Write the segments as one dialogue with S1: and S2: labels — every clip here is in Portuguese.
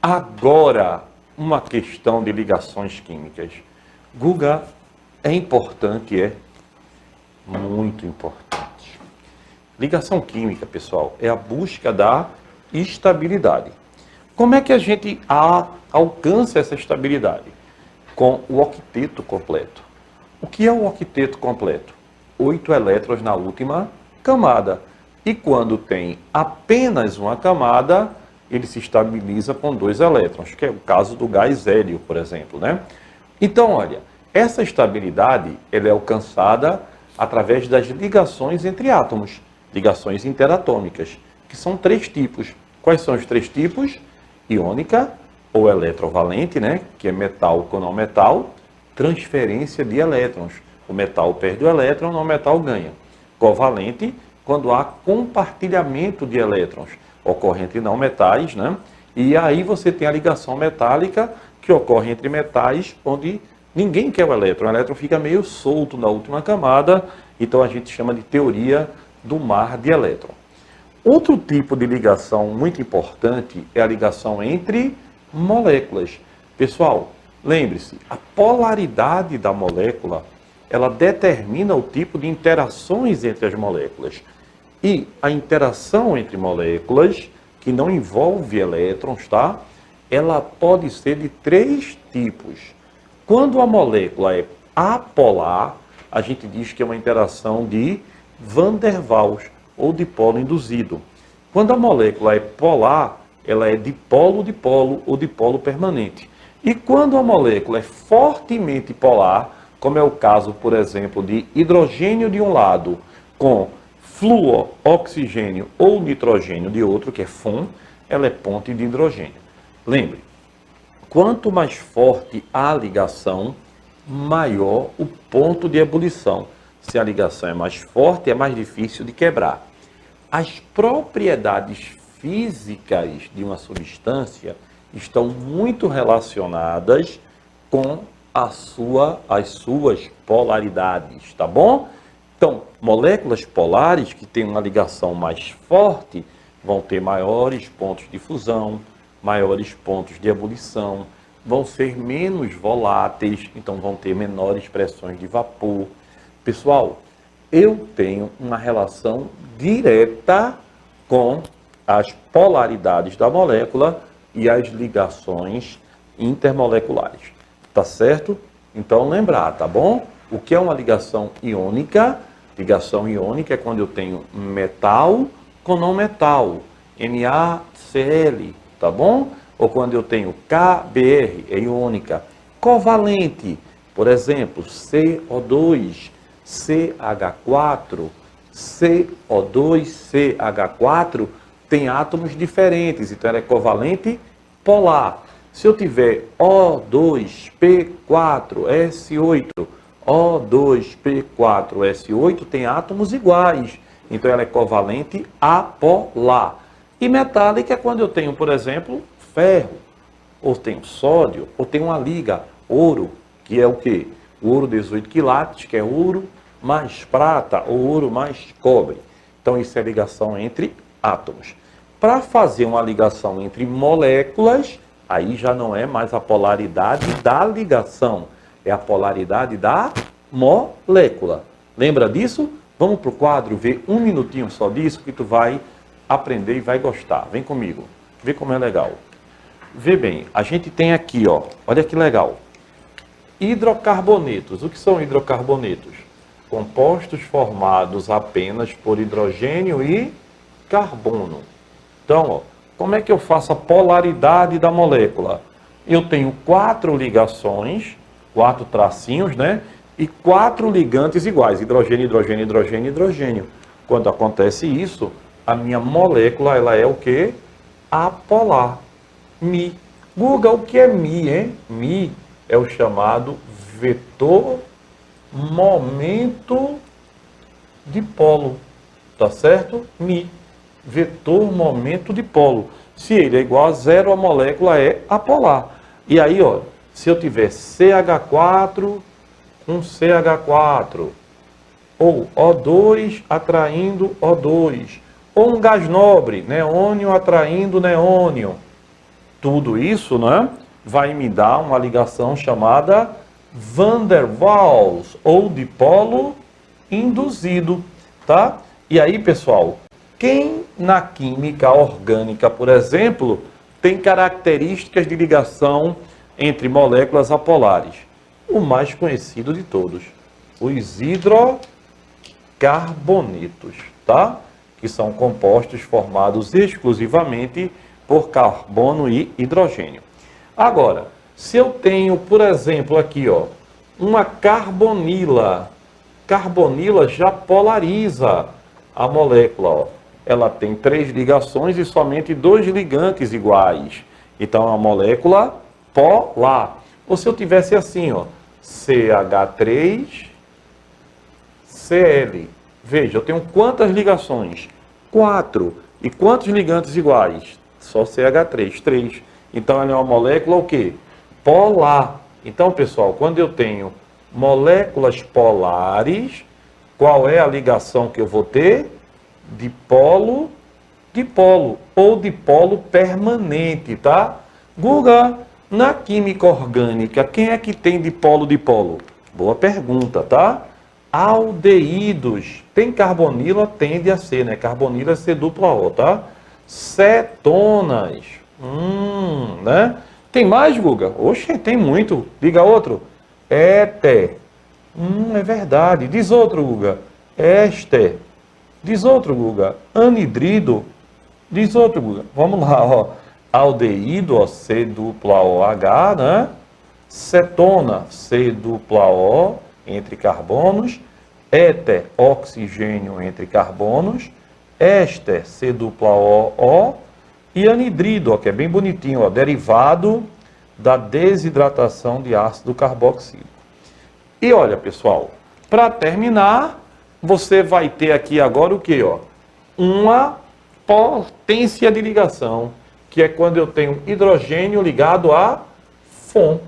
S1: Agora, uma questão de ligações químicas. Guga, é importante, é? Muito importante. Ligação química, pessoal, é a busca da estabilidade. Como é que a gente alcança essa estabilidade? Com o octeto completo. O que é o octeto completo? 8 elétrons na última camada. E quando tem apenas uma camada, ele se estabiliza com 2 elétrons, que é o caso do gás hélio, por exemplo, né? Então, olha, essa estabilidade ela é alcançada através das ligações entre átomos, ligações interatômicas, que são 3 tipos. Quais são os 3 tipos? Iônica, ou eletrovalente, né? Que é metal com não metal, transferência de elétrons. O metal perde o elétron, o não metal ganha. Covalente, quando há compartilhamento de elétrons, ocorre entre não metais, né? E aí você tem a ligação metálica, que ocorre entre metais, onde ninguém quer o elétron fica meio solto na última camada, então a gente chama de teoria do mar de elétron. Outro tipo de ligação muito importante é a ligação entre moléculas. Pessoal, lembre-se, a polaridade da molécula, ela determina o tipo de interações entre as moléculas. E a interação entre moléculas, que não envolve elétrons, tá? Ela pode ser de 3 tipos. Quando a molécula é apolar, a gente diz que é uma interação de Van der Waals, ou dipolo induzido. Quando a molécula é polar, ela é dipolo-dipolo ou dipolo permanente. E quando a molécula é fortemente polar, como é o caso, por exemplo, de hidrogênio de um lado com flúor, oxigênio ou nitrogênio de outro, que é FON, ela é ponte de hidrogênio. Lembre, quanto mais forte a ligação, maior o ponto de ebulição. Se a ligação é mais forte, é mais difícil de quebrar. As propriedades físicas de uma substância estão muito relacionadas com as suas polaridades, tá bom? Então, moléculas polares que têm uma ligação mais forte vão ter maiores pontos de fusão, maiores pontos de ebulição, vão ser menos voláteis, então vão ter menores pressões de vapor. Pessoal, eu tenho uma relação direta com as polaridades da molécula e as ligações intermoleculares. Tá certo? Então lembrar, tá bom? O que é uma ligação iônica? Ligação iônica é quando eu tenho metal com não metal, NaCl, tá bom? Ou quando eu tenho KBr, é iônica. Covalente, por exemplo, CO2, CH4, CO2, CH4 tem átomos diferentes, então ela é covalente polar. Se eu tiver O2P4S8, O2P4S8 tem átomos iguais, então ela é covalente apolar. E metálica é quando eu tenho, por exemplo, ferro, ou tenho sódio, ou tenho uma liga, ouro, que é o quê? O ouro 18 quilates, que é ouro mais prata, ou ouro mais cobre. Então isso é ligação entre átomos. Para fazer uma ligação entre moléculas, aí já não é mais a polaridade da ligação, é a polaridade da molécula. Lembra disso? Vamos para o quadro ver um minutinho só disso que tu vai aprender e vai gostar. Vem comigo, vê como é legal. Vê bem, a gente tem aqui, ó, olha que legal. Hidrocarbonetos. O que são hidrocarbonetos? Compostos formados apenas por hidrogênio e carbono. Então, ó, como é que eu faço a polaridade da molécula? Eu tenho 4 ligações, 4 tracinhos, né? E 4 ligantes iguais, hidrogênio, hidrogênio, hidrogênio, hidrogênio. Quando acontece isso, a minha molécula, ela é o quê? Apolar. Mi. Guga, o que é Mi, hein? Mi é o chamado vetor momento dipolo, tá certo? Mi, vetor momento dipolo. Se ele é igual a zero, a molécula é apolar. E aí, ó, se eu tiver CH4 com CH4, ou O2 atraindo O2, ou um gás nobre, neônio atraindo neônio, Tudo isso, né, vai me dar uma ligação chamada van der Waals, ou dipolo induzido, tá? E aí, pessoal, quem na química orgânica, por exemplo, tem características de ligação entre moléculas apolares? O mais conhecido de todos, os hidrocarbonetos, tá? Que são compostos formados exclusivamente por carbono e hidrogênio. Agora, se eu tenho, por exemplo, aqui, ó, uma carbonila, carbonila já polariza a molécula, ó. Ela tem 3 ligações e somente 2 ligantes iguais. Então, é uma molécula polar. Ou se eu tivesse assim, ó, CH3Cl. Veja, eu tenho quantas ligações? 4. E quantos ligantes iguais? Só CH3, 3. Então, ela é uma molécula o quê? Polar. Então, pessoal, quando eu tenho moléculas polares, qual é a ligação que eu vou ter? Dipolo ou dipolo permanente, tá? Guga, na química orgânica, quem é que tem dipolo? Boa pergunta, tá? Aldeídos. Tem carbonila, tende a ser, né? Carbonila é C-O, tá? Cetonas. Né? Tem mais, Guga? Oxe, tem muito. Diga outro. Éter. É verdade. Diz outro, Guga. Éster. Diz outro, Guga. Anidrido. Diz outro, Guga. Vamos lá, ó. Aldeído, ó, C-O-H, né? Cetona, C-O, entre carbonos. Éter, oxigênio entre carbonos. Éster, C-O-O. E anidrido, ó, que é bem bonitinho, ó, derivado da desidratação de ácido carboxílico. E olha, pessoal, para terminar, você vai ter aqui agora o que, ó? Uma potência de ligação, que é quando eu tenho hidrogênio ligado a FON.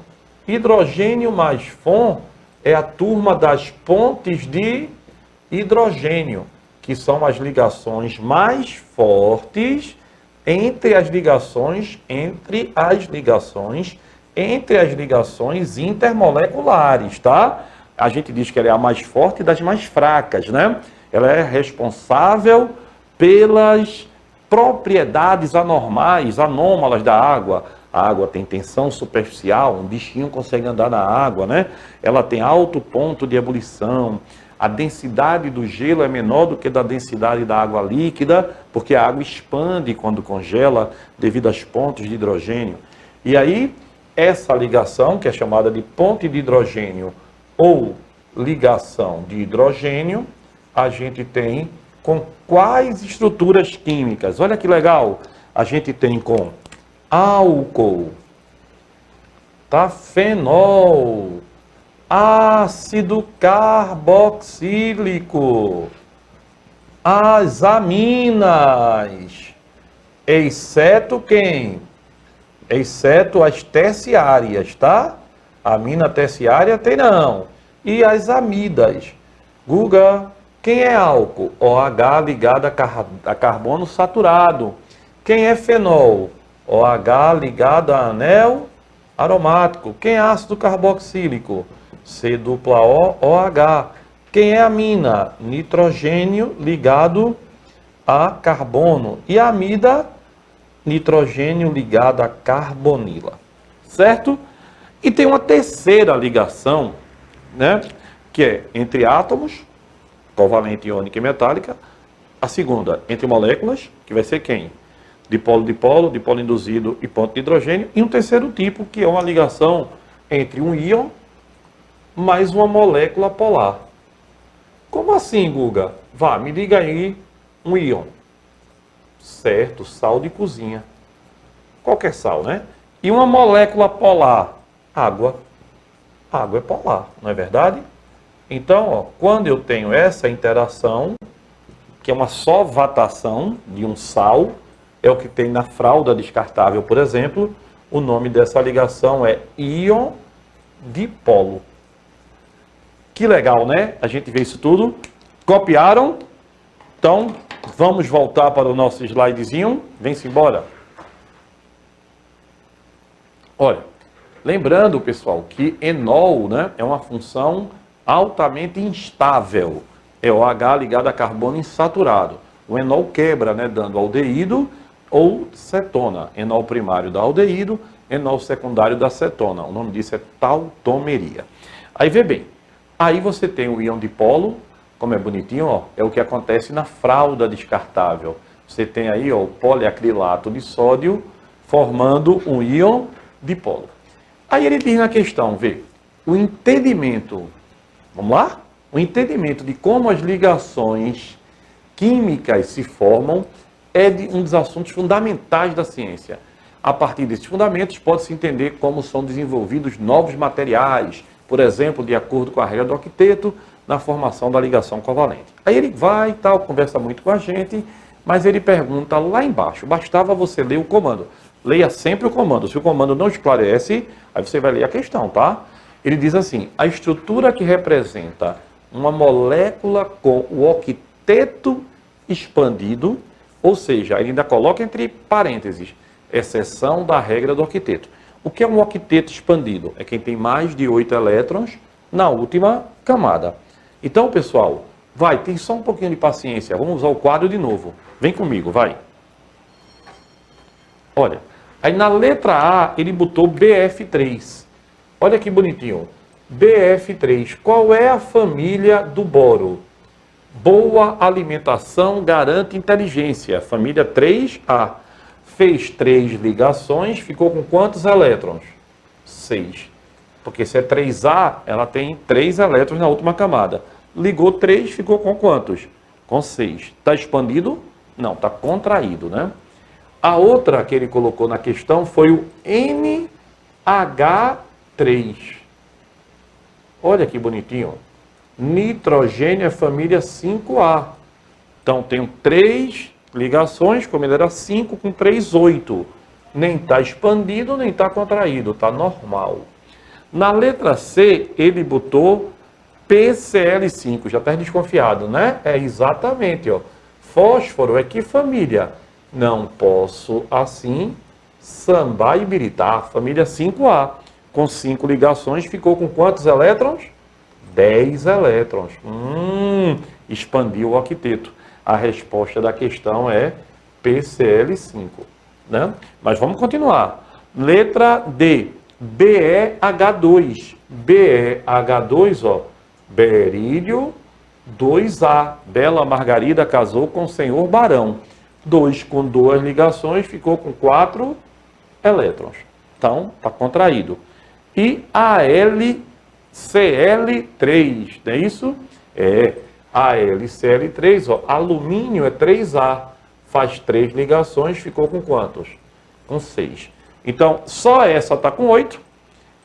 S1: Hidrogênio mais FON é a turma das pontes de hidrogênio, que são as ligações mais fortes entre as ligações intermoleculares, tá? A gente diz que ela é a mais forte das mais fracas, né? Ela é responsável pelas propriedades anômalas da água. A água tem tensão superficial, um bichinho consegue andar na água, né? Ela tem alto ponto de ebulição. A densidade do gelo é menor do que da densidade da água líquida, porque a água expande quando congela devido às pontes de hidrogênio. E aí, essa ligação, que é chamada de ponte de hidrogênio ou ligação de hidrogênio, a gente tem com quais estruturas químicas? Olha que legal! A gente tem com álcool, tá? Fenol, ácido carboxílico, as aminas, exceto quem? Exceto as terciárias, tá? Amina terciária tem não. E as amidas. Guga, quem é álcool? OH ligado a carbono saturado. Quem é fenol? OH ligado a anel aromático. Quem é ácido carboxílico? C-O-OH. Quem é amina? Nitrogênio ligado a carbono. E a amida? Nitrogênio ligado a carbonila. Certo? E tem uma terceira ligação, né? Que é entre átomos, covalente, iônica e metálica. A segunda, entre moléculas, que vai ser quem? Dipolo-dipolo, dipolo induzido e ponto de hidrogênio. E um terceiro tipo, que é uma ligação entre um íon mais uma molécula polar. Como assim, Guga? Vá, me diga aí um íon. Certo, sal de cozinha. Qualquer sal, né? E uma molécula polar? Água. Água é polar, não é verdade? Então, ó, quando eu tenho essa interação, que é uma solvatação de um sal, é o que tem na fralda descartável, por exemplo, o nome dessa ligação é íon dipolo. Que legal, né? A gente vê isso tudo. Copiaram? Então, vamos voltar para o nosso slidezinho. Vem-se embora. Olha, lembrando, pessoal, que enol, né, é uma função altamente instável. É o H ligado a carbono insaturado. O enol quebra, né, dando aldeído ou cetona. Enol primário dá aldeído, enol secundário dá cetona. O nome disso é tautomeria. Aí vê bem, aí você tem o íon dipolo, como é bonitinho, ó, é o que acontece na fralda descartável. Você tem aí, ó, o poliacrilato de sódio formando um íon dipolo. Aí ele diz na questão, vê, o entendimento, vamos lá? O entendimento de como as ligações químicas se formam é um dos assuntos fundamentais da ciência. A partir desses fundamentos, pode-se entender como são desenvolvidos novos materiais, por exemplo, de acordo com a regra do octeto, na formação da ligação covalente. Aí ele vai e tal, conversa muito com a gente, mas ele pergunta lá embaixo, bastava você ler o comando. Leia sempre o comando. Se o comando não esclarece, aí você vai ler a questão, tá? Ele diz assim, a estrutura que representa uma molécula com o octeto expandido, ou seja, ele ainda coloca entre parênteses, exceção da regra do octeto. O que é um octeto expandido? É quem tem mais de 8 elétrons na última camada. Então, pessoal, tem só um pouquinho de paciência. Vamos usar o quadro de novo. Vem comigo, vai. Olha, aí na letra A ele botou BF3. Olha que bonitinho. BF3. Qual é a família do boro? Boa alimentação garante inteligência. Família 3A. Fez 3 ligações, ficou com quantos elétrons? 6. Porque se é 3A, ela tem 3 elétrons na última camada. Ligou 3, ficou com quantos? Com 6. Está expandido? Não, está contraído, né? A outra que ele colocou na questão foi o NH3. Olha que bonitinho. Nitrogênio é família 5A. Então, tenho 3 ligações, como ele era 5, com 3, 8. Nem está expandido, nem está contraído, está normal. Na letra C, ele botou PCl5, já está desconfiado, né? É exatamente, ó. Fósforo é que família? Não posso, assim, sambar e biritar. Família 5A. Com 5 ligações, ficou com quantos elétrons? 10 elétrons. Expandiu o octeto. A resposta da questão é PCl5, né? Mas vamos continuar. Letra D, BeH2. BeH2, ó, berílio 2A. Bela Margarida casou com o senhor Barão. 2 com 2 ligações, ficou com 4 elétrons. Então, está contraído. E AlCl3, não é isso? É. AlCl3, ó, alumínio é 3A, faz 3 ligações, ficou com quantos? Com 6. Então, só essa está com 8,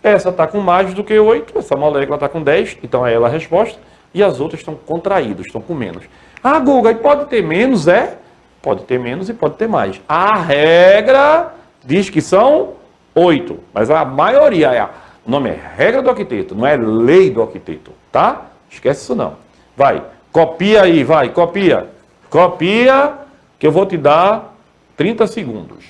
S1: essa está com mais do que 8, essa molécula está com 10, então é ela a resposta, e as outras estão contraídas, estão com menos. Ah, Guga, e pode ter menos, é? Pode ter menos e pode ter mais. A regra diz que são 8, mas a maioria o nome é regra do octeto, não é lei do octeto, tá? Esquece isso não. Vai. Copia aí, vai, copia. Copia, que eu vou te dar 30 segundos.